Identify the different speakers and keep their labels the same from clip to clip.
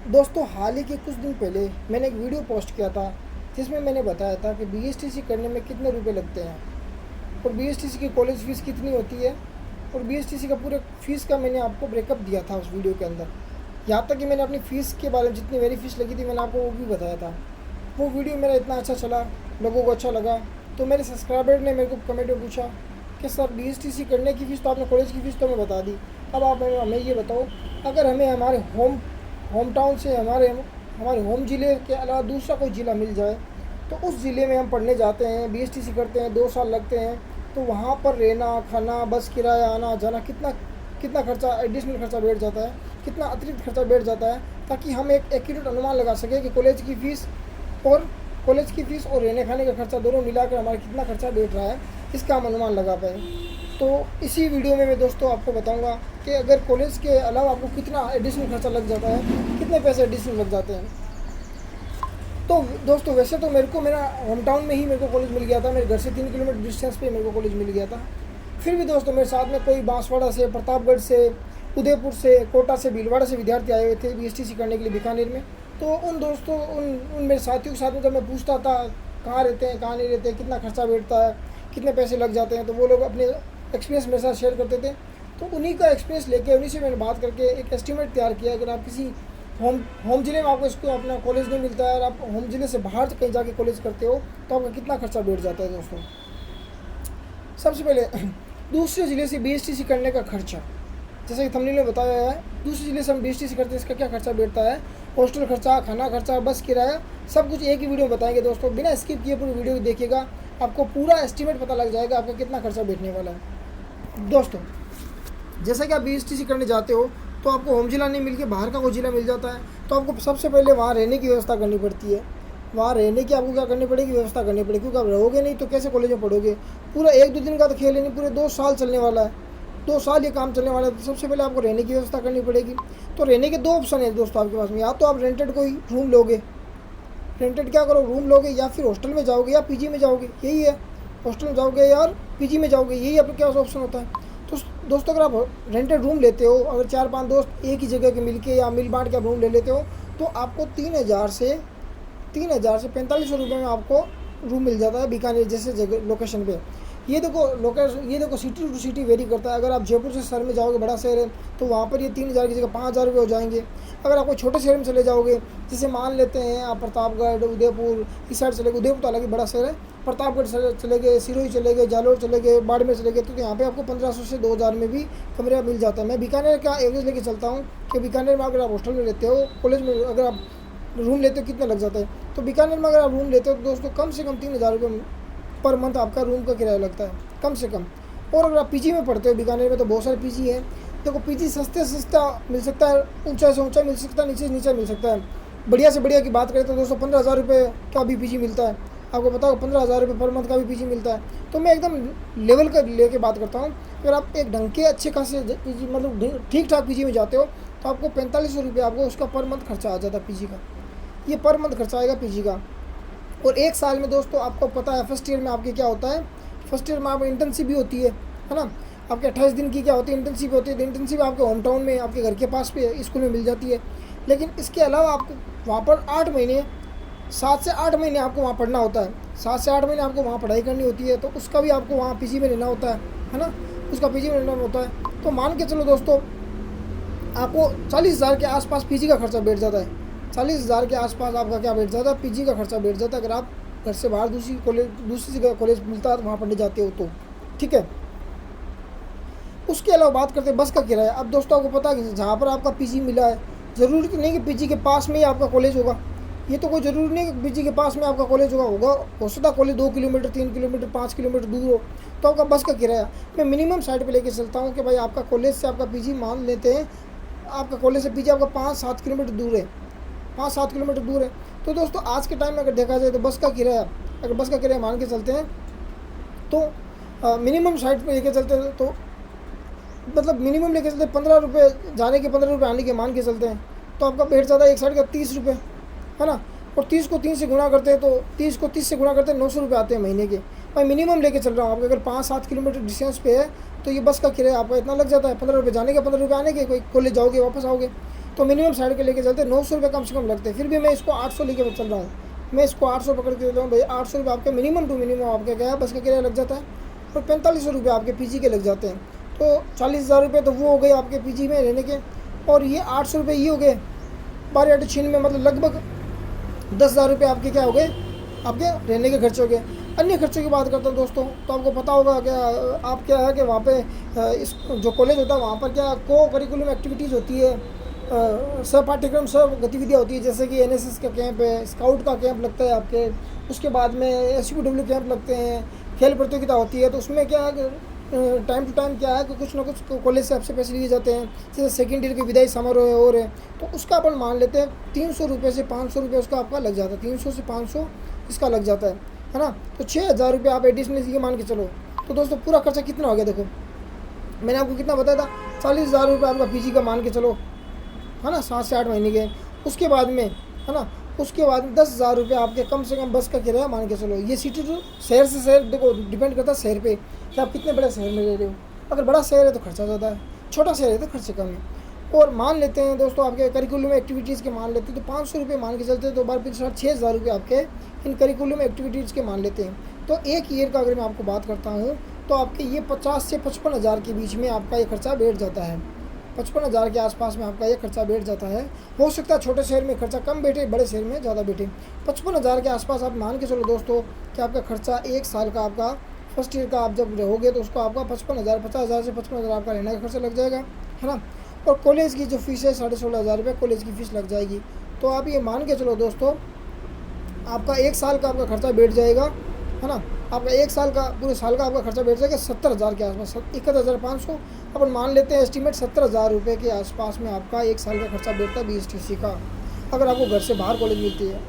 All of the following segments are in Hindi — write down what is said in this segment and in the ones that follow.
Speaker 1: दोस्तों हाल ही के कुछ दिन पहले मैंने एक वीडियो पोस्ट किया था जिसमें मैंने बताया था कि बीएसटीसी करने में कितने रुपए लगते हैं और बीएसटीसी की कॉलेज फ़ीस कितनी होती है और बीएसटीसी का पूरे फ़ीस का मैंने आपको ब्रेकअप दिया था उस वीडियो के अंदर। यहाँ तक कि मैंने अपनी फ़ीस के बारे में जितनी मेरी फ़ीस लगी थी मैंने आपको वो भी बताया था। वो वीडियो मेरा इतना अच्छा चला, लोगों को अच्छा लगा, तो मेरे सब्सक्राइबर ने मेरे को कमेंट में पूछा कि सर बीएसटीसी करने की फ़ीस तो आपने कॉलेज की फ़ीस तो हमें बता दी, अब आप हमें ये बताओ अगर हमें हमारे होम टाउन से हमारे होम ज़िले के अलावा दूसरा कोई ज़िला मिल जाए तो उस ज़िले में हम पढ़ने जाते हैं, बीएसटीसी करते हैं, 2 साल लगते हैं, तो वहाँ पर रहना खाना बस किराया आना जाना कितना कितना खर्चा एडिशनल खर्चा बैठ जाता है, कितना अतिरिक्त खर्चा बैठ जाता है, ताकि हम एक एक्यूरेट अनुमान लगा सकें कि कॉलेज की फ़ीस और रहने खाने का खर्चा दोनों मिलाकर हमारा कितना खर्चा बैठ रहा है, इसका हम अनुमान लगा पाएँ। तो इसी वीडियो में मैं दोस्तों आपको बताऊंगा कि अगर कॉलेज के अलावा आपको कितना एडिशनल खर्चा लग जाता है, कितने पैसे एडिशनल लग जाते हैं। तो दोस्तों वैसे तो मेरे को मेरा होम टाउन में ही मेरे को कॉलेज मिल गया था, मेरे घर से 3 किलोमीटर डिस्टेंस पे मेरे को कॉलेज मिल गया था। फिर भी दोस्तों मेरे साथ में कोई बांसवाड़ा से, प्रतापगढ़ से, उदयपुर से, कोटा से, भीलवाड़ा से विद्यार्थी आए हुए थे बीएसटीसी करने के लिए बीकानेर में। तो उन मेरे साथियों के साथ में जब मैं पूछता था कहाँ रहते हैं कहाँ नहीं रहते, कितना खर्चा बैठता है, कितने पैसे लग जाते हैं, तो वो लोग अपने एक्सपीरियंस मेरे साथ शेयर करते थे। तो उन्हीं का एक्सपीरियंस लेके उन्हीं से मैंने बात करके एक एस्टीमेट तैयार किया। अगर आप किसी होम ज़िले में आपको इसको अपना कॉलेज नहीं मिलता है और आप होम ज़िले से बाहर कहीं जाके कॉलेज करते हो तो आपका कितना खर्चा बैठ जाता है। दोस्तों सबसे पहले दूसरे ज़िले से बीएसटीसी करने का खर्चा, जैसे कि थंबनेल में बताया है, दूसरे ज़िले से हम बीएसटीसी करते हैं इसका क्या खर्चा बैठता है, हॉस्टल खर्चा, खाना खर्चा, बस किराया, सब कुछ एक ही वीडियो में बताएंगे। दोस्तों बिना स्किप किए पूरी वीडियो देखिएगा, आपको पूरा एस्टीमेट पता लग जाएगा आपका कितना खर्चा बैठने वाला है। दोस्तों जैसे कि आप बीएसटीसी करने जाते हो तो आपको होम ज़िला नहीं मिल के बाहर का कोई ज़िला मिल जाता है, तो आपको सबसे पहले वहाँ रहने की व्यवस्था करनी पड़ती है। वहाँ रहने की आपको क्या करनी पड़ेगी, व्यवस्था करनी पड़ेगी, क्योंकि आप रहोगे नहीं तो कैसे कॉलेज में पढ़ोगे। पूरा 1-2 दिन का तो खेल ही नहीं, पूरे 2 साल चलने वाला है, 2 साल ये काम चलने वाला है। तो सबसे पहले आपको रहने की व्यवस्था करनी पड़ेगी। तो रहने के 2 ऑप्शन है दोस्तों आपके पास में, या तो आप रेंटेड कोई रूम लोगे, रेंटेड क्या करो रूम लोगे, या फिर हॉस्टल में जाओगे या पीजी में जाओगे, यही है, हॉस्टल में जाओगे या पीजी में जाओगे, यही आपके पास ऑप्शन होता है। तो दोस्तों अगर आप रेंटेड रूम लेते हो, अगर 4-5 दोस्त एक ही जगह के मिलके या मिल बांट के आप रूम ले लेते हो तो आपको 3,000 से 4,500 रुपये में आपको रूम मिल जाता है बीकानेर जैसे जगह लोकेशन पे। ये देखो सिटी टू सिटी वेरी करता है। अगर आप जयपुर से शहर में जाओगे, बड़ा शहर है, तो वहाँ पर ये 3,000 की जगह 5,000 रुपये हो जाएंगे। अगर आप कोई छोटे शहर में चले जाओगे, जैसे मान लेते हैं आप प्रतापगढ़, उदयपुर, इस साइड चले गए, उदयपुर तो हालांकि बड़ा शहर है, प्रतापगढ़ चले गए, सिरोही चले गए, जालोर चले गए, बाड़मेर चले गए, तो यहाँ पे आपको 1,500 से 2,000 में भी कमरा मिल जाता है। मैं बीकानेर का एवरेज लेके चलता हूँ कि बीकानेर में अगर आप हॉस्टल में रहते हो, कॉलेज में अगर आप रूम लेते हो कितना लग जाता है, तो बीकानेर में अगर आप रूम लेते हो तो दोस्तों कम से कम 3,000 रुपये पर मंथ आपका रूम का किराया लगता है, कम से कम। और अगर आप पीजी में पढ़ते हो बीकानेर में तो बहुत सारे पीजी है। देखो पीजी सस्ते से सस्ता मिल सकता है, ऊंचा से ऊंचा मिल सकता है, नीचे से नीचा मिल सकता है। बढ़िया से बढ़िया की बात करें तो दोस्तों 15,000 रुपये का भी पीजी मिलता है, आपको पता होगा 15,000 रुपये पर मंथ का भी पीजी मिलता है। तो मैं एकदम लेवल का लेके बात करता हूँ। अगर आप एक ढंग के अच्छे खासे पीजी मतलब ठीक ठाक पीजी में जाते हो तो आपको 4500 रुपये आपको उसका पर मंथ खर्चा आ जाता है पीजी का, ये पर मंथ खर्चा आएगा पीजी का। और 1 साल में दोस्तों आपको पता है फर्स्ट ईयर में आपके क्या होता है, फर्स्ट ईयर में आपको इंटर्नशिप भी होती है ना, आपके 28 दिन की क्या होती है इंटर्नशिप होती है। इंटर्नशिप आपके होम टाउन में आपके घर के पास पे स्कूल में मिल जाती है। लेकिन इसके अलावा आपको वहाँ पर 8 महीने 7 से 8 महीने आपको वहाँ पढ़ना होता है, 7 से 8 महीने आपको वहाँ पढ़ाई करनी होती है, तो उसका भी आपको वहाँ पीजी में रहना होता है ना, उसका पीजी में रहना होता है। तो मान के चलो दोस्तों आपको 40,000 के आसपास पीजी का खर्चा बैठ जाता है, 40,000 के आसपास आपका क्या बैठ जाता है, पीजी का खर्चा बैठ जाता है। अगर आप घर से बाहर दूसरी जगह कॉलेज मिलता है तो वहाँ पढ़ने जाते हो तो ठीक है। उसके अलावा बात करते हैं बस का किराया। अब दोस्तों आपको पता है कि जहाँ पर आपका पीजी मिला है, ज़रूरी तो नहीं कि पीजी के पास में ही आपका कॉलेज होगा, ये तो कोई ज़रूरी नहीं कि पीजी के पास में आपका कॉलेज होगा। हो सकता है कॉलेज 2 किलोमीटर 3 किलोमीटर 5 किलोमीटर दूर हो, तो आपका बस का किराया मैं मिनिमम साइड पर लेके चलता हूँ कि भाई आपका कॉलेज से आपका पीजी मान लेते हैं, आपका कॉलेज से पीजी आपका 5-7 किलोमीटर दूर है, 5-7 किलोमीटर दूर है। तो दोस्तों आज के टाइम में अगर देखा जाए तो बस का किराया मान के चलते हैं तो मिनिमम साइड पे लेके चलते हैं, तो मतलब मिनिमम लेके चलते हैं 15 रुपये जाने के 15 रुपये आने के मान के चलते हैं, तो आपका बैठ जाता है एक साइड का 30 रुपये, है ना। और 30 को 3 से गुना करते हैं तो 30 से गुना करते हैं 900 रुपये आते हैं महीने के। मैं मिनिमम लेके चल रहा हूँ, आपके अगर 5-7 किलोमीटर डिस्टेंस पे है तो ये बस का किराया आपका इतना लग जाता है, 15 रुपये जाने के 15 रुपये आने के, कोई कॉलेज जाओगे वापस आओगे। तो मिनिमम साइड के लेके चलते 900 रुपये कम से कम लगते हैं। फिर भी मैं इसको 800 लेके चल रहा हूँ। मैं इसको 800 पकड़ के चल रहा हूँ भाई। 800 रुपये आपके मिनिमम टू मिनिमम आपका क्या है, बस का किराया लग जाता है। और 4500 रुपये आपके पीजी के लग जाते हैं। तो 40,000 रुपये तो वो हो गए आपके पीजी में रहने के। और ये 800 रुपये ये हो गए 12 में, मतलब लगभग 10,000 रुपये आपके क्या हो गए, आपके रहने के खर्चे हो गए। अन्य खर्चों की बात करता हूँ दोस्तों, तो आपको पता होगा क्या आप क्या है कि वहाँ पे इस जो कॉलेज होता है वहाँ पर क्या को करिकुलम एक्टिविटीज़ होती है, सब पाठ्यक्रम सब गतिविधियाँ होती है। जैसे कि NSS का कैंप है, स्काउट का कैंप लगता है आपके, उसके बाद में SUPW कैंप लगते हैं, खेल प्रतियोगिता होती है। तो उसमें क्या है टाइम टू टाइम क्या है कि कुछ ना कुछ कॉलेज से आपसे पैसे लिए जाते हैं। जैसे सेकेंड ईयर के विदाई समारोह है और है, तो उसका अपन मान लेते हैं 300 रुपये से 500 रुपये उसका आपका लग जाता है। 300 से 500 इसका लग जाता है ना। तो 6,000 रुपये आप एडिशनल ये मान के चलो। तो दोस्तों पूरा खर्चा कितना हो गया, देखो मैंने आपको कितना बताया था, 40,000 रुपये आपका पीजी का मान के चलो, है ना, 7 से 8 महीने के। उसके बाद में है ना, उसके बाद में 10,000 रुपये आपके कम से कम बस का किराया मान के चलो। ये सिटी टू शहर से शहर देखो डिपेंड करता है शहर पे कि आप कितने बड़े शहर में रह रहे हो। अगर बड़ा शहर है तो खर्चा ज़्यादा है, छोटा शहर है तो खर्चे कम है। और मान लेते हैं दोस्तों आपके करिकुलम एक्टिविटीज़ के मान लेते हैं तो 500 रुपये मान के चलते हैं। तो बार फिर 6,000 रुपये आपके इन करिकुलम एक्टिविटीज़ के मान लेते हैं। तो एक ईयर का अगर मैं आपको बात करता हूँ तो आपके ये 50 से 55,000 के बीच में आपका ये खर्चा बैठ जाता है। 55,000 के आसपास में आपका ये खर्चा बैठ जाता है। हो सकता है छोटे शहर में खर्चा कम बैठे, बड़े शहर में ज़्यादा बैठे। 55,000 के आसपास आप मान के चलो दोस्तों कि आपका खर्चा 1 साल का आपका फर्स्ट ईयर का आप जब रहोगे तो उसको आपका 55,000 50,000 से 55,000 आपका रहने का खर्चा लग जाएगा, है ना। और कॉलेज की जो फीस है 16,500 रुपये कॉलेज की फ़ीस लग जाएगी। तो आप ये मान के चलो दोस्तों आपका 1 साल का आपका खर्चा बैठ जाएगा, है ना। आपका 1 साल का पूरे साल का आपका खर्चा बैठ जाएगा 70,000 के आसपास, 71,500 अपन मान लेते हैं एस्टिमेट। 70,000 रुपये के आसपास में आपका 1 साल का खर्चा बैठता है BSTC का, अगर आपको घर से बाहर कॉलेज मिलती है।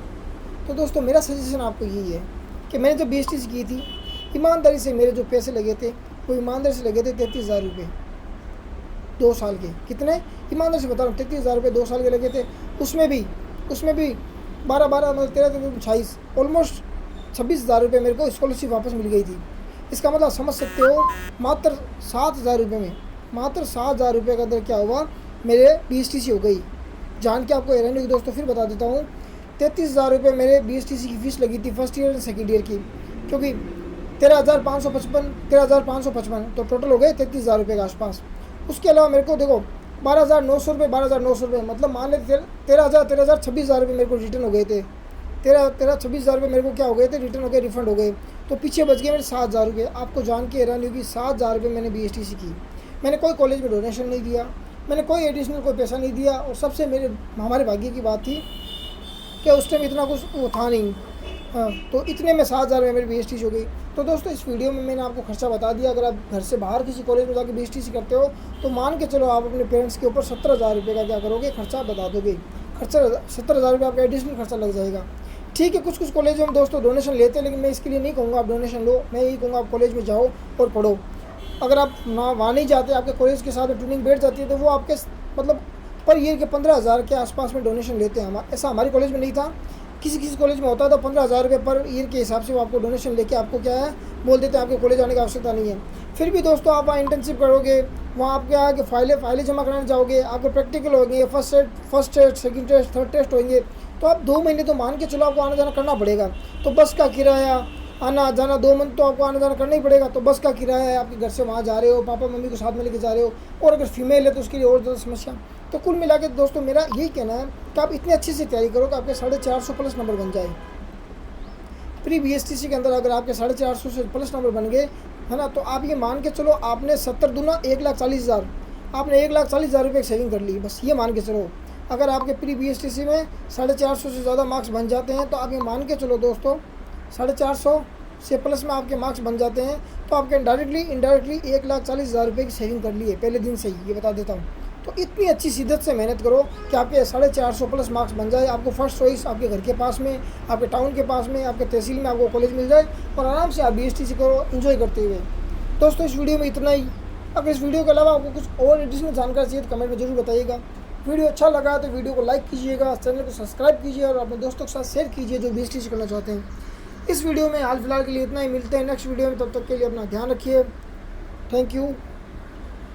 Speaker 1: तो दोस्तों मेरा सजेशन आपको यही है कि मैंने जब BSTC की थी, ईमानदारी से मेरे जो पैसे लगे थे वो ईमानदारी से लगे थे 33,000 रुपये 2 साल के। कितने, ईमानदारी से बता रहा हूँ, 33,000 रुपये 2 साल के लगे थे। उसमें भी 12 मतलब 13 26 ऑलमोस्ट 26,000 रुपये मेरे को स्कॉलरशिप वापस मिल गई थी। इसका मतलब समझ सकते हो मात्र 7,000 रुपये में, मात्र 7,000 रुपये के अंदर क्या हुआ, मेरे BSTC हो गई। जान के आपको हैरानी होगी दोस्तों, फिर बता देता हूँ। 33,000 रुपये मेरे BSTC की फ़ीस लगी थी फर्स्ट ईयर और सेकेंड ईयर की, क्योंकि 13,555 तो टोटल हो गए 33,000 रुपये के आसपास। उसके अलावा मेरे को देखो 12,900 रुपये, 12,900 रुपये मतलब मान लेते 13,000 26,000 रुपये मेरे को रिटर्न हो गए थे। 26,000 रुपये मेरे को क्या हो गए थे, रिटर्न हो गए, रिफंड हो गए। तो पीछे बच गए मेरे 7,000 रुपये। आपको जान के हैरानी होगी 7,000 रुपये मैंने BSTC की। मैंने कोई कॉलेज में डोनेशन नहीं दिया, मैंने कोई एडिशनल कोई पैसा नहीं दिया। और सबसे हमारे भाग्य की बात थी कि उस टाइम इतना कुछ वो था नहीं। हाँ, तो इतने में 7,000 में मेरी BSTC हो गई। तो दोस्तों इस वीडियो में मैंने आपको खर्चा बता दिया। अगर आप घर से बाहर किसी कॉलेज में जाकर BSTC करते हो तो मान के चलो आप अपने पेरेंट्स के ऊपर 17,000 रुपये का क्या करोगे, खर्चा बता दोगे। खर्चा 17,000 रुपये आपका एडिशनल खर्चा लग जाएगा। ठीक है, कुछ कॉलेज में दोस्तों डोनेशन लेते हैं, लेकिन मैं इसके लिए नहीं कहूँगा आप डोनेशन लो। मैं यही कहूँगा आप कॉलेज में जाओ और पढ़ो। अगर आप ना वहाँ नहीं जाते, आपके कॉलेज के साथ ट्यूनिंग बैठ जाती है, तो वो आपके मतलब पर ईयर के 15,000 के आसपास में डोनेशन लेते हैं। ऐसा हमारे कॉलेज में नहीं था। किसी कॉलेज में होता था 15,000 रुपये पर ईयर के हिसाब से वो आपको डोनेशन लेके आपको क्या है बोल देते हैं आपके कॉलेज आने की आवश्यकता नहीं है। फिर भी दोस्तों आप वहाँ इंटर्नशिप करोगे, वहाँ आप क्या है कि फाइलें जमा कराने जाओगे, आपके प्रैक्टिकल होंगे, first test second test third test होंगे। तो आप 2 महीने तो मान के चलो आपको आना जाना करना पड़ेगा। तो बस का किराया, आना जाना 2 मंथ तो आपको आना जाना करना ही पड़ेगा। तो बस का किराया है, आपके घर से वहाँ जा रहे हो, पापा मम्मी को साथ में लेके जा रहे हो, और अगर फीमेल है तो उसके लिए और ज़्यादा समस्या। तो कुल मिला के दोस्तों मेरा यही कहना है कि आप इतनी अच्छी से तैयारी करो कि आपके 450 प्लस नंबर बन जाए। प्री BSTC के अंदर अगर आपके 450 से प्लस नंबर बन गए, है ना, तो आप ये मान के चलो आपने 70 दूना 1,40,000, आपने 1,40,000 रुपये सेविंग कर ली। बस ये मान के चलो अगर आपके प्री BSTC में 450 से ज़्यादा मार्क्स बन जाते हैं, तो आप ये मान के चलो दोस्तों 450 से प्लस में आपके मार्क्स बन जाते हैं, तो आपके इनडायरेक्टली 1,40,000 रुपये की सेविंग कर ली है पहले दिन से ही, ये बता देता हूँ। तो इतनी अच्छी शिद्दत से मेहनत करो कि आपके 450 प्लस मार्क्स बन जाए, आपको फर्स्ट चॉइस आपके घर के पास में, आपके टाउन के पास में, आपके तहसील में आपको कॉलेज मिल जाए, और आराम से आप BSTC करो एंजॉय करते हुए। दोस्तों इस वीडियो में इतना ही। अगर इस वीडियो के अलावा आपको कुछ और एडिशनल जानकारी चाहिए तो कमेंट में जरूर बताइएगा। वीडियो अच्छा लगा तो वीडियो को लाइक कीजिएगा, चैनल को सब्सक्राइब कीजिए और अपने दोस्तों के साथ शेयर कीजिए जो BSTC करना चाहते हैं। इस वीडियो में हाल फिलहाल के लिए इतना ही। मिलते हैं नेक्स्ट वीडियो में, तब तक के लिए अपना ध्यान रखिए। Thank you.